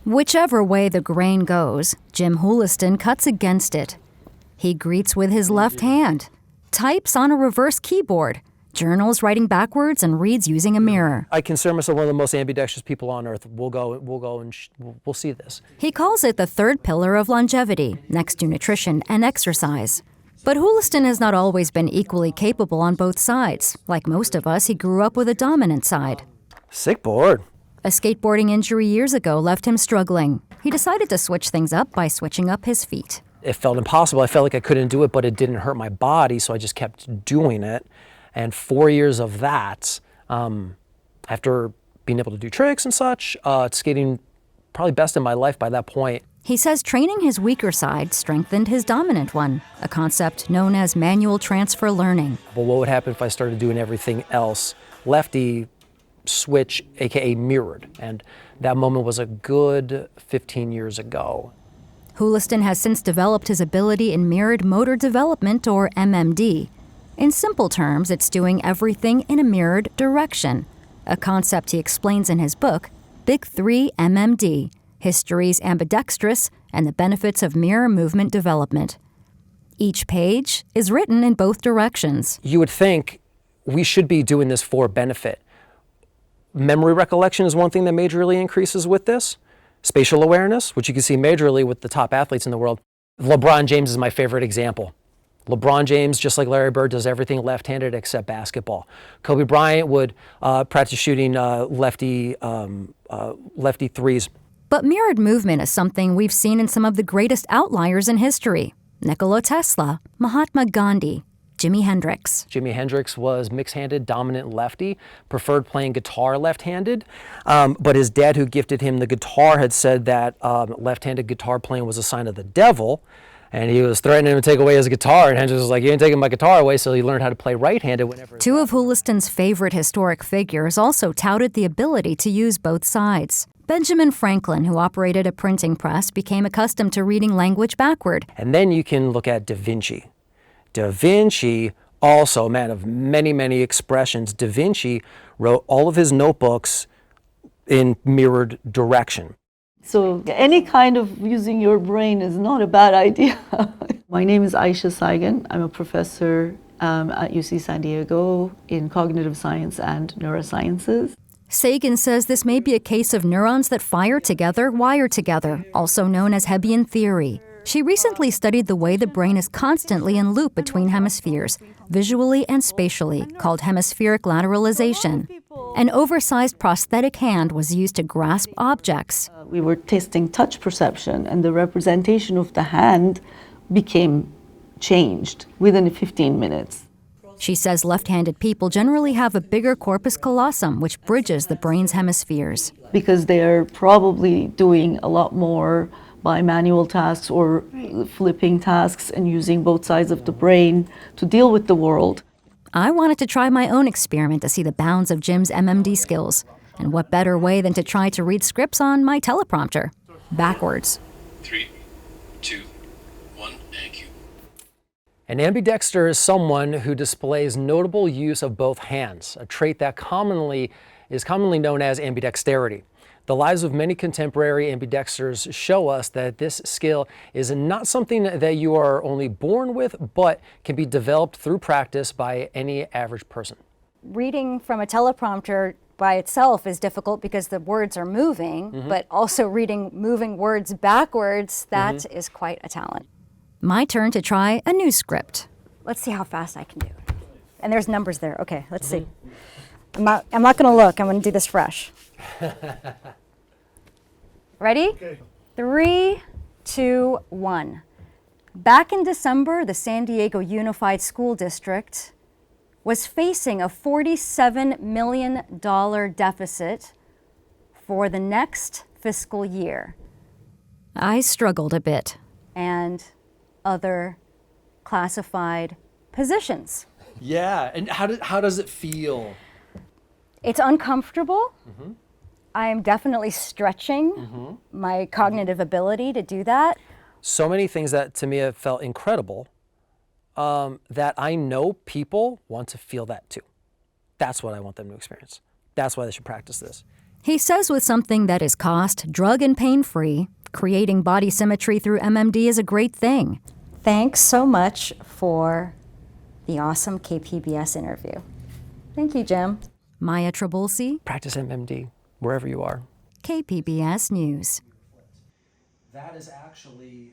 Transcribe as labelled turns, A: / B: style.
A: Whichever way the grain goes, Jim Houliston cuts against it. He greets with his left hand, types on a reverse keyboard, journals writing backwards, and reads using a mirror.
B: I consider myself one of the most ambidextrous people on earth. We'll go and we'll see this.
A: He calls it the third pillar of longevity, next to nutrition and exercise. But Houliston has not always been equally capable on both sides. Like most of us, he grew up with a dominant side.
B: Sick board.
A: A skateboarding injury years ago left him struggling. He decided to switch things up by switching up his feet.
B: It felt impossible. I felt like I couldn't do it, but it didn't hurt my body, so I just kept doing it. And 4 years of that, after being able to do tricks and such, skating probably best in my life by that point.
A: He says training his weaker side strengthened his dominant one, a concept known as manual transfer learning.
B: Well, what would happen if I started doing everything else lefty, switch, aka mirrored? And that moment was a good 15 years ago.
A: Houliston has since developed his ability in mirrored motor development, or MMD. In simple terms, it's doing everything in a mirrored direction, a concept he explains in his book, Big 3 MMD, History's Ambidextrous and the Benefits of Mirror Movement Development. Each page is written in both directions.
B: You would think we should be doing this for benefit. Memory recollection is one thing that majorly increases with this. Spatial awareness, which you can see majorly with the top athletes in the world. LeBron James is my favorite example. LeBron James, just like Larry Bird, does everything left-handed except basketball. Kobe Bryant would practice shooting lefty threes.
A: But mirrored movement is something we've seen in some of the greatest outliers in history. Nikola Tesla, Mahatma Gandhi, Jimi Hendrix.
B: Jimi Hendrix was mixed-handed, dominant lefty, preferred playing guitar left-handed, but his dad, who gifted him the guitar, had said that left-handed guitar playing was a sign of the devil, and he was threatening him to take away his guitar, and Hendrix was like, "You ain't taking my guitar away," so he learned how to play right-handed whenever...
A: Two of Houliston's favorite historic figures also touted the ability to use both sides. Benjamin Franklin, who operated a printing press, became accustomed to reading language backward.
B: And then you can look at Da Vinci. Da Vinci, also a man of many, many expressions. Da Vinci wrote all of his notebooks in mirrored direction.
C: So any kind of using your brain is not a bad idea. My name is Aisha Saigan. I'm a professor at UC San Diego in cognitive science and neurosciences.
A: Sagan says this may be a case of neurons that fire together, wire together, also known as Hebbian theory. She recently studied the way the brain is constantly in loop between hemispheres, visually and spatially, called hemispheric lateralization. An oversized prosthetic hand was used to grasp objects.
C: We were testing touch perception, and the representation of the hand became changed within 15 minutes.
A: She says left-handed people generally have a bigger corpus callosum, which bridges the brain's hemispheres.
C: Because they're probably doing a lot more by manual tasks or flipping tasks and using both sides of the brain to deal with the world.
A: I wanted to try my own experiment to see the bounds of Jim's MMD skills. And what better way than to try to read scripts on my teleprompter, backwards.
D: 3, 2, 1, and cue.
B: An ambidexter is someone who displays notable use of both hands, a trait that is commonly known as ambidexterity. The lives of many contemporary ambidexters show us that this skill is not something that you are only born with, but can be developed through practice by any average person.
A: Reading from a teleprompter by itself is difficult because the words are moving, but also reading moving words backwards, that is quite a talent. My turn to try a new script. Let's see how fast I can do it. And there's numbers there. Okay, let's see. I'm not going to look. I'm going to do this fresh. Ready? Okay. 3, 2, 1. Back in December, the San Diego Unified School District was facing a $47 million deficit for the next fiscal year. I struggled a bit. And other classified positions.
B: Yeah, and how does it feel?
A: It's uncomfortable. I am definitely stretching my cognitive ability to do that.
B: So many things that to me have felt incredible, that I know people want to feel that too. That's what I want them to experience. That's why they should practice this.
A: He says with something that is cost, drug, and pain-free, creating body symmetry through MMD is a great thing.
E: Thanks so much for the awesome KPBS interview. Thank you, Jim.
A: Maya Trabulsi,
B: Practice MMD wherever you are.
A: KPBS News.
B: That is actually